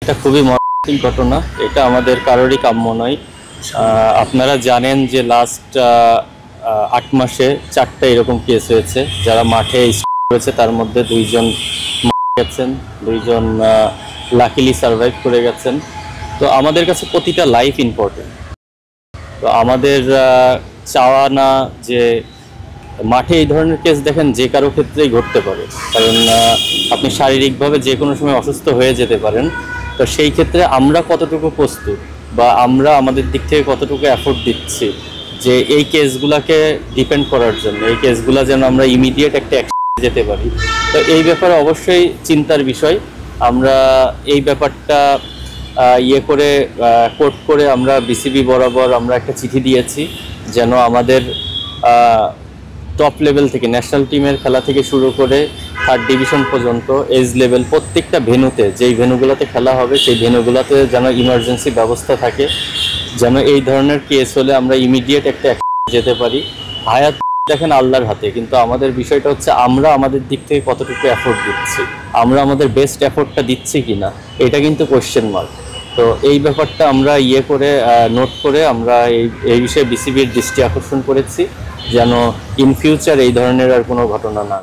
এটা খুবই মর্মান্তিক ঘটনা। এটা আমাদের কারোরই কাম্য নয়। আপনারা জানেন যে লাস্ট 8 মাসে 4টা এরকম কেস হয়েছে। যারা মাঠে করেছে তার মধ্যে 2 জন মারা গেছেন, 2 জন লাকিলি সার্ভাইভ করে গেছেন। তো আমাদের কাছে প্রতিটা লাইফ ইম্পর্টেন্ট। তো আমাদের চাওয়া না যে মাঠে এই ধরনের কেস দেখেন যে কারো ক্ষেত্রেই ঘটতে পারে, কারণ আপনি শারীরিকভাবে যে কোনো সময় অসুস্থ হয়ে যেতে পারেন। তো সেই ক্ষেত্রে আমরা কতটুকু প্রস্তুত বা আমরা আমাদের দিক থেকে কতটুকু এফোর্ট দিচ্ছি যে এই কেসগুলোকে ডিপেন্ড করার জন্য, এই কেসগুলো যেন আমরা ইমিডিয়েট একটা অ্যাকশন যেতে পারি। তো এই ব্যাপারে অবশ্যই চিন্তার বিষয়। আমরা এই ব্যাপারটা করে কোর্ট করে আমরা বিসিবি বরাবর আমরা একটা চিঠি দিয়েছি যেন আমাদের টপ লেভেল থেকে ন্যাশনাল টিমের খেলা থেকে শুরু করে 3rd ডিভিশন পর্যন্ত এজ লেভেল প্রত্যেকটা ভেন্যুতে, যেই ভেন্যুগুলোতে খেলা হবে সেই ভেন্যুগুলোতে যেন ইমার্জেন্সি ব্যবস্থা থাকে, যেন এই ধরনের কেস হলে আমরা ইমিডিয়েট একটা অ্যাকশন যেতে পারি। হায়াত দেখেন আল্লাহর হাতে, কিন্তু আমাদের বিষয়টা হচ্ছে আমরা আমাদের দিক থেকে কতটুকু এফোর্ট দিচ্ছি, আমরা আমাদের বেস্ট এফোর্টটা দিচ্ছি কিনা, এটা কিন্তু কোয়েশ্চেন মার্ক। তো এই ব্যাপারটা আমরা করে নোট করে আমরা এই বিষয়ে বিসিবির দৃষ্টি আকর্ষণ করেছি যেন ইন ফিউচার এই ধরনের আর কোনো ঘটনা না।